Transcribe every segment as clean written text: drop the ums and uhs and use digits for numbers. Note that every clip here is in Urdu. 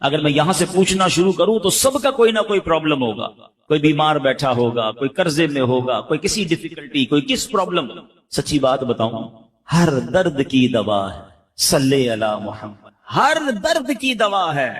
اگر میں یہاں سے پوچھنا شروع کروں تو سب کا کوئی نہ کوئی پرابلم ہوگا. کوئی بیمار بیٹھا ہوگا, کوئی قرضے میں ہوگا, کوئی کسی ڈیفیکلٹی, کوئی کس پرابلم. سچی بات بتاؤں, ہر درد کی دوا ہے صلی علی محمد. ہر درد کی دوا ہے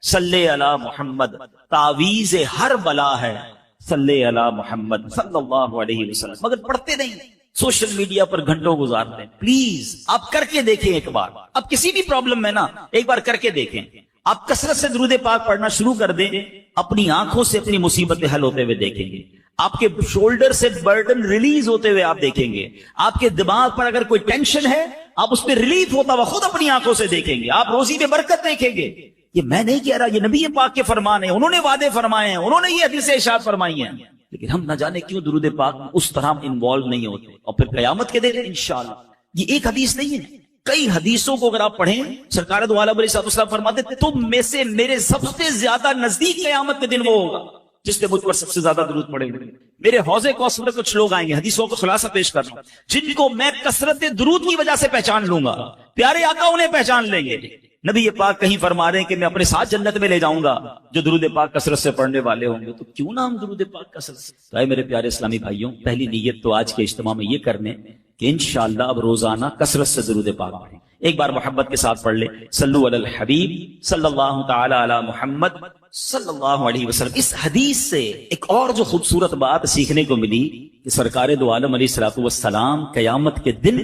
صلی علی محمد. تعویذ ہر بلا ہے صلی علی محمد صلی اللہ علیہ وسلم. مگر پڑھتے نہیں, سوشل میڈیا پر گھنٹوں گزارتے ہیں. پلیز آپ کر کے دیکھیں ایک بار. آپ کسی بھی پرابلم میں نا ایک بار کر کے دیکھیں. آپ کثرت سے درود پاک پڑھنا شروع کر دیں, اپنی آنکھوں سے اپنی مصیبتیں حل ہوتے ہوئے دیکھیں گے. آپ کے شولڈر سے برڈن ریلیز ہوتے ہوئے آپ دیکھیں گے. آپ کے دماغ پر اگر کوئی ٹینشن ہے آپ اس پہ ریلیف ہوتا ہوا خود اپنی آنکھوں سے دیکھیں گے. آپ روزی میں برکت دیکھیں گے. یہ میں نہیں کہہ رہا, یہ نبی پاک کے فرمان ہیں, انہوں نے وعدے فرمائے ہیں, انہوں نے یہ حدیثیں ارشاد فرمائی ہیں. لیکن ہم نہ جانے کیوں درود پاک میں اس طرح انوالو نہیں ہوتے. اور پھر قیامت کے دن انشاءاللہ, یہ ایک حدیث نہیں ہے, کئی حدیثوں کو اگر آپ پڑھیں, سرکار دو عالم علیہ السلام فرماتے تم میں سے میرے سب سے زیادہ نزدیک قیامت کے دن وہ ہوگا جس نے مجھ پر سب سے زیادہ درود پڑے گا. میرے حوضے کوثر میں کچھ لوگ آئیں گے, حدیثوں کو خلاصہ پیش کر رہا ہوں, جن کو میں کثرت درود کی وجہ سے پہچان لوں گا. پیارے آقا انہیں پہچان لیں گے. نبی یہ پاک کہیں فرما رہے ہیں کہ میں اپنے ساتھ جنت میں لے جاؤں گا جو درود پاک کثرت سے پڑھنے والے ہوں گے. تو کیوں نہ ہم درود پاک کثرت سے. تو اے میرے پیارے اسلامی بھائیوں, پہلی نیت تو آج کے اجتماع میں یہ کرنے کہ انشاءاللہ اب روزانہ کثرت سے درود پاک پڑھیں. ایک بار محبت کے ساتھ پڑھ لیں, صلو علی الحبیب صلی اللہ تعالی علی محمد صلی اللہ علیہ وسلم. اس حدیث سے ایک اور جو خوبصورت بات سیکھنے کو ملی کہ سرکار دو عالم علیہ الصلوۃ والسلام قیامت کے دن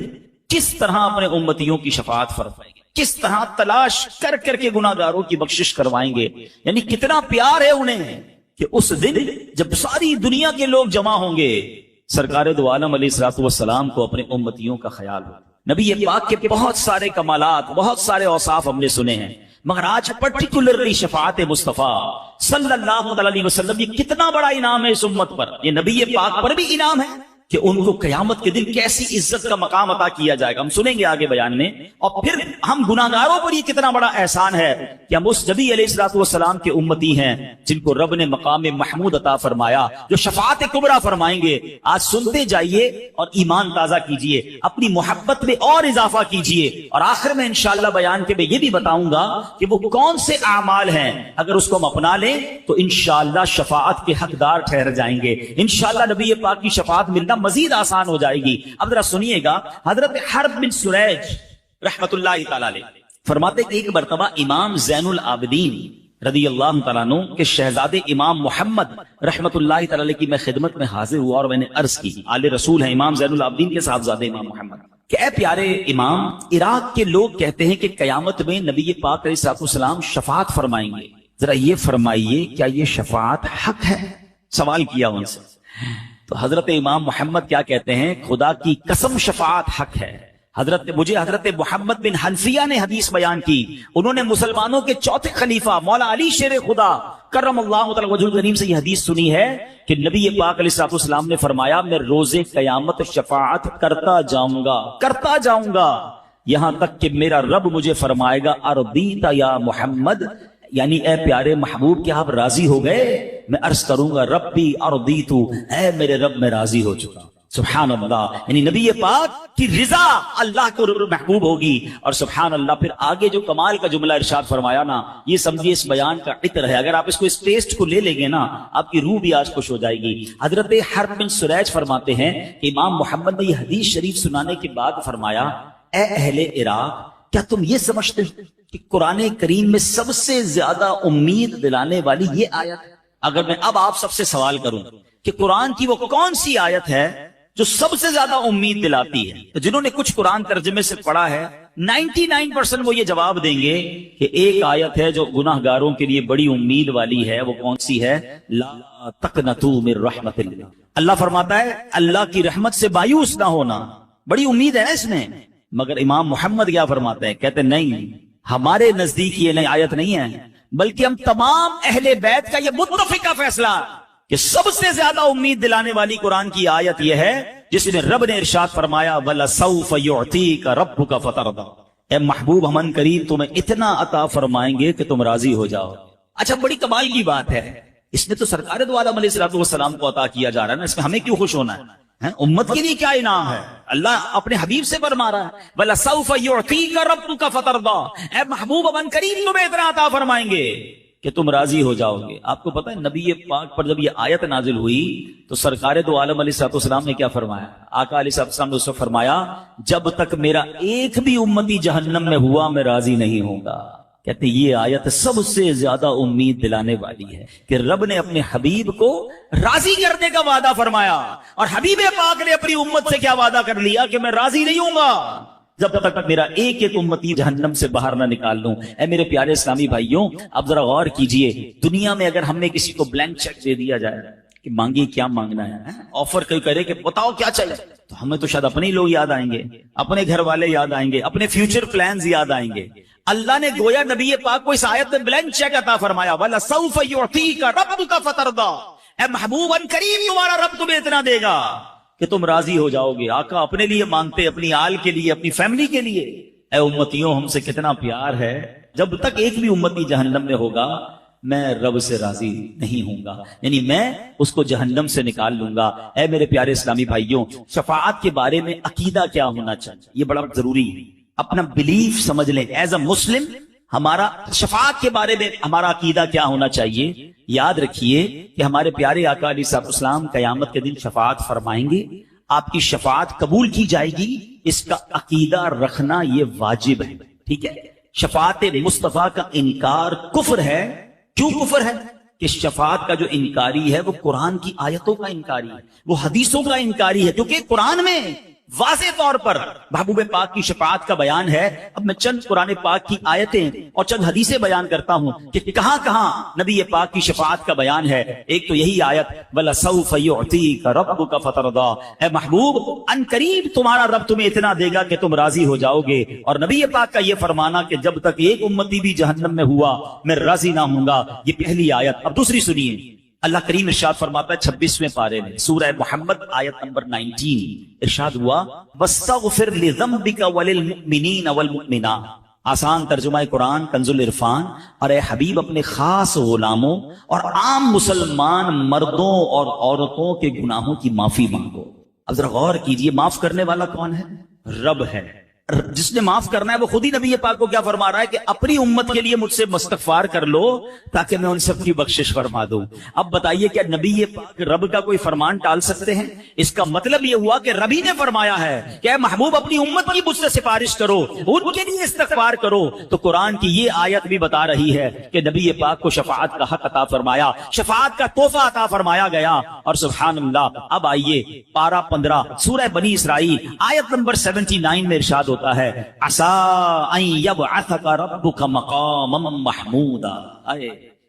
کس طرح اپنے امتیوں کی شفاعت فرمائیں گے, کس طرح تلاش کر کر کے گناہ گاروں کی بخشش کروائیں گے. یعنی کتنا پیار ہے انہیں کہ اس دن جب ساری دنیا کے لوگ جمع ہوں گے, سرکار دو عالم علیہ الصلوۃ والسلام کو اپنے امتیوں کا خیال ہو. نبی پاک کے بہت سارے کمالات, بہت سارے اوصاف ہم نے سنے ہیں, مگر آج پرٹیکولرلی شفاعت مصطفیٰ صلی اللہ علیہ وسلم, یہ کتنا بڑا انعام ہے اس امت پر. یہ نبی پاک پر بھی انعام ہے کہ ان کو قیامت کے دن کیسی عزت کا مقام عطا کیا جائے گا. ہم سنیں گے آگے بیان میں. اور پھر ہم گناہگاروں پر یہ کتنا بڑا احسان ہے کہ ہم اس نبی علیہ الصلوۃ والسلام کے امتی ہیں جن کو رب نے مقام محمود عطا فرمایا, جو شفاعت کبریٰ فرمائیں گے. آج سنتے جائیے اور ایمان تازہ کیجئے, اپنی محبت میں اور اضافہ کیجئے. اور آخر میں انشاءاللہ بیان کے میں یہ بھی بتاؤں گا کہ وہ کون سے اعمال ہیں اگر اس کو ہم اپنا لیں تو انشاءاللہ شفاعت کے حقدار ٹھہر جائیں گے. انشاءاللہ نبی پاک کی شفاعت ملنا مزید آسان ہو جائے گی. اب ذرا سنیے گا, حضرت حرب بن سریج رحمت اللہ تعالی علیہ فرماتے کہ ایک مرتبہ امام زین العابدین رضی اللہ تعالیٰ عنہ کے شہزادے امام محمد رحمت اللہ تعالی علیہ کی میں خدمت میں حاضر ہوا اور میں نے عرض کی, آل رسول ہیں امام زین العابدین کے صاحبزادے امام محمد, کہ اے پیارے امام, عراق کے لوگ کہتے ہیں کہ قیامت میں نبی پاک علیہ السلام شفاعت فرمائیں گے, ذرا یہ فرمائیے کیا یہ شفاعت حق ہے؟ سوال کیا ان سے. تو حضرت امام محمد کیا کہتے ہیں, خدا کی قسم شفاعت حق ہے. مجھے حضرت محمد بن حنفیہ نے حدیث بیان کی, انہوں نے مسلمانوں کے چوتھے خلیفہ مولا علی شیر خدا کرم اللہ تعالی وجہ الکریم سے یہ حدیث سنی ہے کہ نبی پاک علیہ السلام نے فرمایا, میں روز قیامت شفاعت کرتا جاؤں گا یہاں تک کہ میرا رب مجھے فرمائے گا, ارضیت یا محمد, یعنی اے پیارے محبوب کیا آپ راضی ہو گئے؟ میں عرض کروں گا ربی ارضیت, اے میرے رب میں راضی ہو چکا. سبحان اللہ, یعنی نبی پاک کی رضا اللہ کو محبوب ہوگی. اور سبحان اللہ پھر آگے جو کمال کا جملہ ارشاد فرمایا نا, یہ سمجھیے اس بیان کا عطر ہے. اگر آپ اس کو اس ٹیسٹ کو لے لیں گے نا, آپ کی روح بھی آج خوش ہو جائے گی. حضرت حرب بن سریج فرماتے ہیں کہ امام محمد نے یہ حدیث شریف سنانے کے بعد فرمایا, اے اہل عراق, کیا تم یہ سمجھتے ہو کہ قرآن کریم میں سب سے زیادہ امید دلانے والی یہ آیت ہے؟ اگر میں اب آپ سب سے سوال کروں کہ قرآن کی وہ کون سی آیت ہے جو سب سے زیادہ امید دلاتی ہے, تو جنہوں نے کچھ قرآن ترجمے سے پڑھا ہے 99% وہ یہ جواب دیں گے کہ ایک آیت ہے جو گناہ گاروں کے لیے بڑی امید والی ہے. وہ کون سی ہے؟ لا تقنطوا من رحمت اللہ. اللہ فرماتا ہے اللہ کی رحمت سے مایوس نہ ہونا, بڑی امید ہے اس میں. مگر امام محمد کیا فرماتے ہیں, کہتے نہیں, ہمارے نزدیک یہ نئی آیت نہیں ہے, بلکہ ہم تمام اہل بیت کا یہ متفقہ فیصلہ کہ سب سے زیادہ امید دلانے والی قرآن کی آیت یہ ہے جس میں رب نے ارشاد فرمایا, وَلَسَوْفَ يُعْتِيكَ رَبُّكَ فَتَرْضَىٰ, اے محبوب ہم قریب تمہیں اتنا عطا فرمائیں گے کہ تم راضی ہو جاؤ. اچھا, بڑی کمال کی بات ہے, اس میں تو سرکار دو عالم علیہ السلام کو عطا کیا جا رہا ہے نا, اس میں ہمیں کیوں خوش ہونا ہے؟ امت کے لیے کیا انعام ہے؟ اللہ اپنے حبیب سے فرما رہا ہے وَلَسَوْفَ يُعْطِيكَ رَبُّكَ فَتَرْضَىٰ، اے محبوب اب قریب تمہیں اتنا عطا فرمائیں گے کہ تم راضی ہو جاؤ گے۔ آپ کو پتہ ہے نبی پاک پر جب یہ آیت نازل ہوئی تو سرکار دو عالم علیہ الصلوۃ والسلام نے کیا فرمایا؟ آقا علیہ الصلوۃ والسلام نے اس وقت فرمایا جب تک میرا ایک بھی امتی جہنم میں ہوا میں راضی نہیں ہوں گا۔ کہتے ہیں یہ آیت سب سے زیادہ امید دلانے والی ہے کہ رب نے اپنے حبیب کو راضی کرنے کا وعدہ فرمایا، اور حبیب پاک نے اپنی امت سے کیا وعدہ کر لیا کہ میں راضی نہیں ہوں گا جب تک میرا ایک ایک امتی جہنم سے باہر نہ نکال لوں۔ اے میرے پیارے اسلامی بھائیوں، اب ذرا غور کیجئے، دنیا میں اگر ہم نے کسی کو بلینک چیک دے دیا جائے کہ مانگیے کیا مانگنا ہے، آفر کوئی کرے کہ بتاؤ کیا چاہیے، تو ہمیں تو شاید اپنے لوگ یاد آئیں گے، اپنے گھر والے یاد آئیں گے، اپنے فیوچر پلانز یاد آئیں گے۔ اللہ نے گویا نبی پاک کو اس آیت میں بلینک چیک عطا فرمایا وَلَسَوْفَ يُعْطِيكَ رَبُّكَ فَتَرْضَىٰ، اے محبوب ان قریب تمہارا رب تمہیں اتنا دے گا کہ تم راضی ہو جاؤ گے۔ آقا اپنے لیے مانگتے، اپنی آل کے لیے، اپنی فیملی کے لیے۔ اے امتیوں، ہم سے کتنا پیار ہے، جب تک ایک بھی امتی جہنم میں ہوگا میں رب سے راضی نہیں ہوں گا، یعنی میں اس کو جہنم سے نکال لوں گا۔ اے میرے پیارے اسلامی بھائیوں، شفاعت کے بارے میں عقیدہ کیا ہونا چاہیے، یہ بڑا ضروری ہے۔ اپنا بلیف سمجھ لیں، ایز اے مسلم ہمارا شفاعت کے بارے میں ہمارا عقیدہ کیا ہونا چاہیے۔ یاد رکھیے کہ ہمارے پیارے آقا علیہ الصلوۃ والسلام قیامت کے دن شفاعت فرمائیں گے، آپ کی شفاعت قبول کی جائے گی، اس کا عقیدہ رکھنا یہ واجب ہے، ٹھیک ہے۔ شفاعت مصطفیٰ کا انکار کفر ہے۔ کیوں کفر ہے؟ کہ شفاعت کا جو انکاری ہے وہ قرآن کی آیتوں کا انکاری ہے، وہ حدیثوں کا انکاری ہے، کیونکہ قرآن میں واضح طور پر محبوب پاک کی شفاعت کا بیان ہے۔ اب میں چند قرآن پاک کی آیتیں اور چند حدیثیں بیان کرتا ہوں کہ کہاں کہاں نبی پاک کی شفاعت کا بیان ہے۔ ایک تو یہی آیت وَلَسَوْفَ يُعْطِيكَ رَبُّكَ فَتَرْضَىٰ، اے محبوب ان قریب تمہارا رب تمہیں اتنا دے گا کہ تم راضی ہو جاؤ گے۔ اور نبی پاک کا یہ فرمانا کہ جب تک ایک امتی بھی جہنم میں ہوا میں راضی نہ ہوں گا، یہ پہلی آیت۔ اب دوسری سنیے، اللہ کریم ارشاد فرماتا ہے 26ویں پارے میں سورہ محمد آیت نمبر 19، ارشاد ہوا وَاسْتَغْفِرْ لِذَنبِكَ وَلِلْمُؤْمِنِينَ وَالْمُؤْمِنَاتِ، آسان ترجمہ قرآن کنز العرفان، اور اے حبیب اپنے خاص غلاموں اور عام مسلمان مردوں اور عورتوں کے گناہوں کی معافی مانگو۔ اب ذرا غور کیجئے، معاف کرنے والا کون ہے؟ رب ہے۔ جس نے معاف کرنا ہے وہ خود ہی نبی پاک کو کیا فرما رہا ہے کہ اپنی امت کے لیے مجھ سے استغفار کر لو تاکہ میں ان سب کی بخشش فرما دوں۔ اب بتائیے کیا نبی پاک رب کا کوئی فرمان ٹال سکتے ہیں؟ اس کا مطلب یہ ہوا کہ رب ہی نے فرمایا ہے کہ اے محبوب اپنی امت کی مجھ سے سفارش کرو، ان کے لیے استغفار کرو۔ تو قرآن کی یہ آیت بھی بتا رہی ہے کہ نبی پاک کو شفاعت کا حق عطا فرمایا، شفاعت کا تحفہ عطا فرمایا گیا۔ اور سبحان اللہ، اب آئیے پارہ 15 سورہ بنی اسرائیل آیت نمبر 79 میں ارشاد ہوتا ہے عَسَىٰ أَن يَبْعَثَكَ رَبُّكَ مَقَامًا مَحْمُودًا۔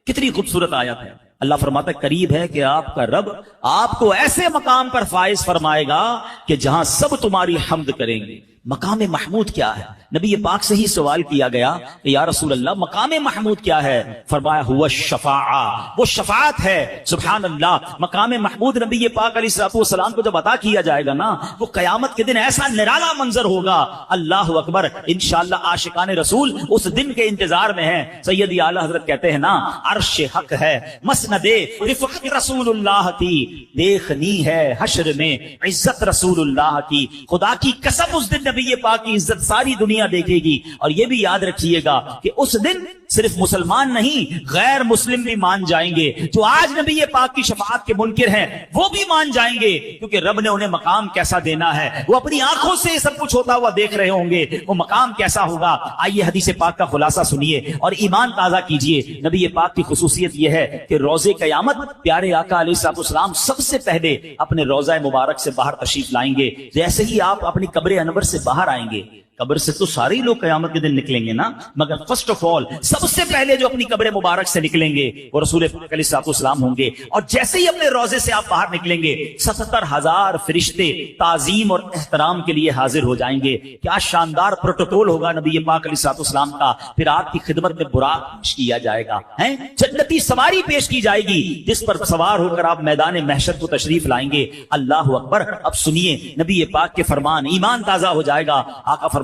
کتنی خوبصورت آیت ہے۔ اللہ فرماتا ہے قریب ہے کہ آپ کا رب آپ کو ایسے مقام پر فائز فرمائے گا کہ جہاں سب تمہاری حمد کریں گے۔ مقام محمود کیا ہے؟ نبی پاک سے ہی سوال کیا گیا کہ یا رسول اللہ مقام محمود کیا ہے؟ فرمایا ہوا الشفاعہ، وہ شفاعت ہے۔ سبحان اللہ، مقام محمود نبی پاک علیہ الصلوۃ والسلام کو جب عطا کیا جائے گا نا، وہ قیامت کے دن ایسا نرالا منظر ہوگا، اللہ اکبر۔ انشاءاللہ عاشقان رسول اس دن کے انتظار میں ہیں۔ سیدی اعلی حضرت کہتے ہیں نا عرش حق ہے، مسند رفعت رسول اللہ کی دیکھنی ہے، حشر میں عزت رسول اللہ کی۔ خدا کی قسم اس دن نبی پاک کی عزت ساری دنیا دیکھے گی۔ اور یہ بھی یاد رکھیے گا کہ اس دن صرف مسلمان نہیں غیر مسلم بھی مان جائیں گے۔ جو آج نبی پاک کی شفاعت کے منکر ہیں وہ بھی مان جائیں گے، کیونکہ رب نے انہیں مقام کیسا دینا ہے وہ اپنی آنکھوں سے سب کچھ ہوتا ہوا دیکھ رہے ہوں گے، وہ مقام کیسا ہوگا۔ آئیے حدیث پاک کا خلاصہ سنیے اور ایمان تازہ کیجئے۔ نبی پاک کی خصوصیت یہ ہے کہ روزے قیامت پیارے آقا علیہ الصلوۃ والسلام سب سے پہلے اپنے روزہ مبارک سے باہر تشریف لائیں گے۔ جیسے ہی آپ اپنی قبر انور سے باہر آئیں گے، قبر سے تو سارے لوگ قیامت کے دن نکلیں گے نا، مگر فرسٹ آف آل سب سے پہلے جو اپنی قبر مبارک سے نکلیں گے وہ رسول پاک علیہ الصلوۃ والسلام ہوں گے۔ اور جیسے ہی اپنے روزے سے آپ باہر نکلیں گے 77,000 فرشتے تعظیم اور احترام کے لیے حاضر ہو جائیں گے۔ کیا شاندار پروٹوکول ہوگا نبی پاک علیہ الصلوۃ والسلام کا۔ پھر آپ کی خدمت میں براق پیش کیا جائے گا، جنتی سواری پیش کی جائے گی جس پر سوار ہو کر آپ میدان محشر کو تشریف لائیں گے۔ اللہ اکبر۔ اب سنیے نبی پاک کے فرمان، ایمان تازہ ہو جائے گا۔ آقا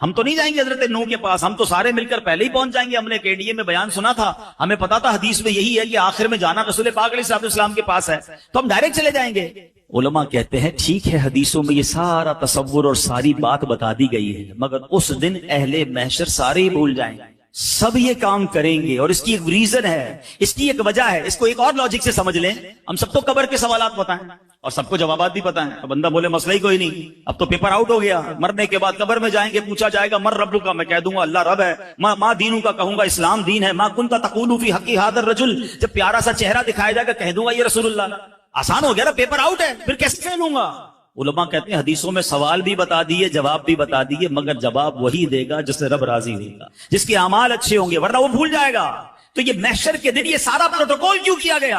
ہم تو نہیں جائیں گے حضرت نوح کے پاس، ہم تو سارے مل کر پہلے ہی پہنچ جائیں گے، ہم نے KDA میں بیان سنا تھا، ہمیں پتا تھا حدیث میں یہی ہے کہ آخر میں جانا رسول پاک علیہ السلام کے پاس ہے، تو ہم ڈائریکٹ چلے جائیں گے۔ علماء کہتے ہیں ٹھیک ہے حدیثوں میں یہ سارا تصور اور ساری بات بتا دی گئی ہے، مگر اس دن اہل محشر سارے ہی بھول جائیں گے، سب یہ کام کریں گے، اور اس کی ایک ریزن ہے، اس کی ایک وجہ ہے، اس کو ایک اور لاجک سے سمجھ لیں۔ ہم سب کو قبر کے سوالات پتہ ہیں اور سب کو جوابات بھی پتہ ہیں، بندہ بولے مسئلہ ہی کوئی نہیں، اب تو پیپر آؤٹ ہو گیا، مرنے کے بعد قبر میں جائیں گے، پوچھا جائے گا مر رب کا، میں کہہ دوں گا اللہ رب ہے، ماں دینوں کا کہوں گا اسلام دین ہے، ماں کنت تقول فی حق ھذا الرجل، جب پیارا سا چہرہ دکھایا جائے گا کہہ دوں گا یہ رسول اللہ، آسان ہو گیا نا، پیپر آؤٹ ہے، پھر کیسے کہہ لوں گا؟ علماء کہتے ہیں حدیثوں میں سوال بھی بتا دیے، جواب بھی بتا دیے، مگر جواب وہی دے گا جس سے رب راضی ہوگا، جس کے اعمال اچھے ہوں گے، ورنہ وہ بھول جائے گا۔ تو یہ محشر کے دن یہ سارا پروٹوکول کیوں کیا گیا؟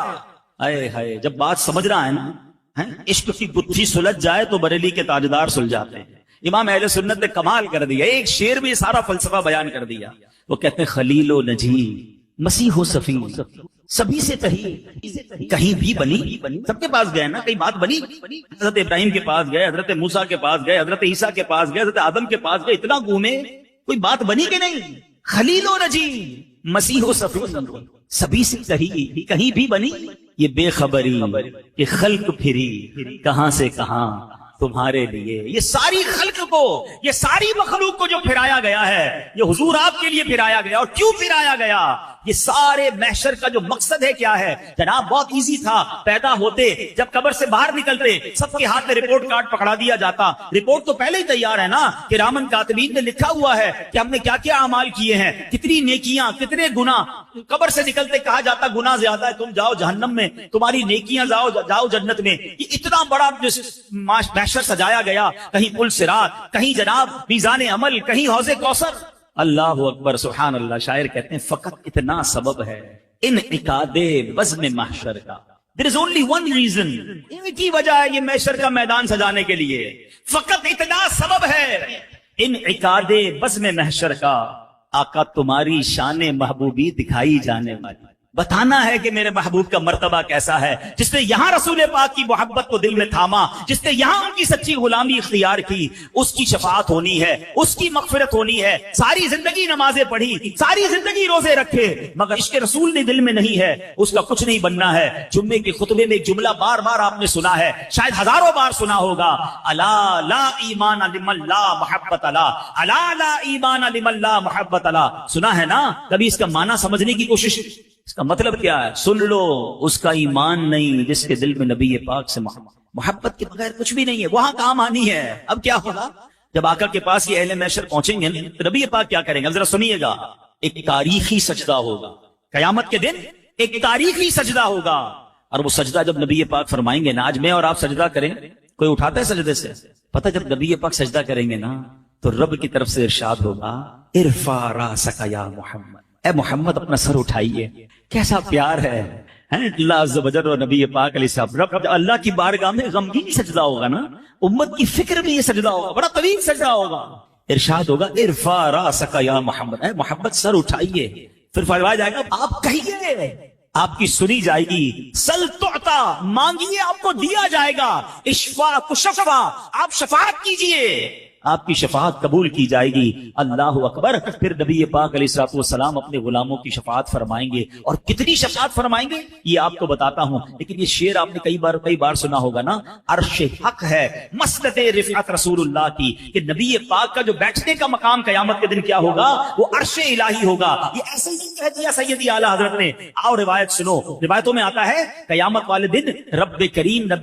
اے ہائے، جب بات سمجھ رہا ہے نا، عشق کی گتھی سلجھ جائے تو بریلی کے تاجدار سلجھاتے ہیں۔ امام اہل سنت نے کمال کر دیا، ایک شعر میں سارا فلسفہ بیان کر دیا۔ وہ کہتے ہیں خلیل و نجی مسیح و صفی سبھی سے کہیں بھی بنی، سب کے پاس گئے نا، کئی بات بنی، حضرت ابراہیم کے پاس گئے، حضرت موسیٰ کے پاس گئے، حضرت عیسیٰ کے پاس گئے، حضرت آدم کے پاس گئے، اتنا گھومے، کوئی بات بنی کہ نہیں؟ خلیل و نجی مسیح و صفی سبھی سے کہیں بھی بنی، یہ بے خبری کہ خلق پھری کہاں سے کہاں تمہارے لیے، یہ ساری خلق کو، یہ ساری مخلوق کو جو پھرایا گیا ہے، یہ حضور آپ کے لیے پھرایا گیا، اور کیوں پھرایا گیا؟ یہ سارے محشر کا جو مقصد ہے کیا ہے جناب؟ بہت ایزی تھا، پیدا ہوتے جب قبر سے باہر نکلتے سب کے ہاتھ میں رپورٹ کارڈ پکڑا دیا جاتا، رپورٹ تو پہلے ہی تیار ہے نا، کہ رامن کاتبین نے لکھا ہوا ہے کہ ہم نے کیا کیا اعمال کیے ہیں، کتنی نیکیاں، کتنے گناہ۔ قبر سے نکلتے کہا جاتا گناہ زیادہ ہے، تم جاؤ جہنم میں، تمہاری نیکیاں جاؤ جنت میں۔ یہ اتنا بڑا محشر سجایا گیا، کہیں پل صراط، کہیں جناب میزان عمل، کہیں حوض کوثر۔ اللہ اکبر، سبحان اللہ۔ شاعر کہتے ہیں فقط اتنا سبب ہے انعقاد بزم محشر کا، there is only one reason، ایک ہی وجہ ہے یہ محشر کا میدان سجانے کے لیے، فقط اتنا سبب ہے انعقاد بزم محشر کا، آقا تمہاری شان محبوبی دکھائی جانے والی، بتانا ہے کہ میرے محبوب کا مرتبہ کیسا ہے، جس نے یہاں رسول پاک کی محبت کو دل میں تھاما، جس نے یہاں ان کی سچی غلامی اختیار کی، اس کی شفاعت ہونی ہے، اس کی مغفرت ہونی ہے۔ ساری زندگی نمازیں پڑھی، ساری زندگی روزے رکھے، مگر عشق رسول نے دل میں نہیں ہے، اس کا کچھ نہیں بننا ہے۔ جمعے کے خطبے میں ایک جملہ بار بار آپ نے سنا ہے، شاید ہزاروں بار سنا ہوگا، الا لا ایمان لمن لا محبت لا، الا لا ایمان لمن لا محبت لا، سنا ہے نا؟ کبھی اس کا معنی سمجھنے کی کوشش، اس کا مطلب کیا ہے؟ سن لو، اس کا ایمان نہیں جس کے دل میں نبی پاک سے محبت کے بغیر کچھ بھی نہیں ہے، وہاں کام آنی ہے۔ اب کیا ہوگا جب آقا کے پاس یہ اہل محشر پہنچیں گے تو نبی پاک کیا کریں گے؟ ذرا سنیے گا، ایک تاریخی سجدہ ہوگا، قیامت کے دن ایک تاریخی سجدہ ہوگا، اور وہ سجدہ جب نبی پاک فرمائیں گے نا، آج میں اور آپ سجدہ کریں، کوئی اٹھاتا ہے سجدے سے؟ پتہ جب نبی پاک سجدہ کریں گے نا تو رب کی طرف سے ارشاد ہوگا ارفع راسک یا محمد، اے محمد اپنا سر اٹھائیے۔ کیسا پیار ہے اللہ عز و جل اور نبی پاک علیہ السلام۔ رب اللہ کی بارگاہ میں غمگین سجدہ ہوگا نا، امت کی فکر میں یہ سجدہ ہوگا، بڑا طویل سجدہ ہوگا، ارشاد ہوگا ارفع راسک یا محمد، اے محمد سر اٹھائیے۔ پھر فرمایا جائے گا آپ کہیے، آپ کی سنی جائے گی، سل تعطا، مانگیے آپ کو دیا جائے گا، اشفا کشفا، آپ شفاعت کیجئے، آپ کی شفاعت قبول کی جائے گی۔ اللہ اکبر۔ پھر نبی پاک علیہ السلام اپنے غلاموں کی شفاعت فرمائیں گے، اور کتنی شفاعت فرمائیں گے یہ آپ کو بتاتا ہوں، لیکن یہ شعر آپ نے کئی بار سنا ہوگا نا، عرش حق ہے مسند رفعت رسول اللہ کی، کہ نبی پاک کا جو بیٹھنے کا مقام قیامت کے دن کیا ہوگا؟ وہ عرش الہی ہوگا۔ یہ ایسے ہی کہہ دیا سیدی اعلیٰ حضرت نے۔ آؤ روایت سنو، روایتوں میں آتا ہے قیامت والے دن رب کریم نبی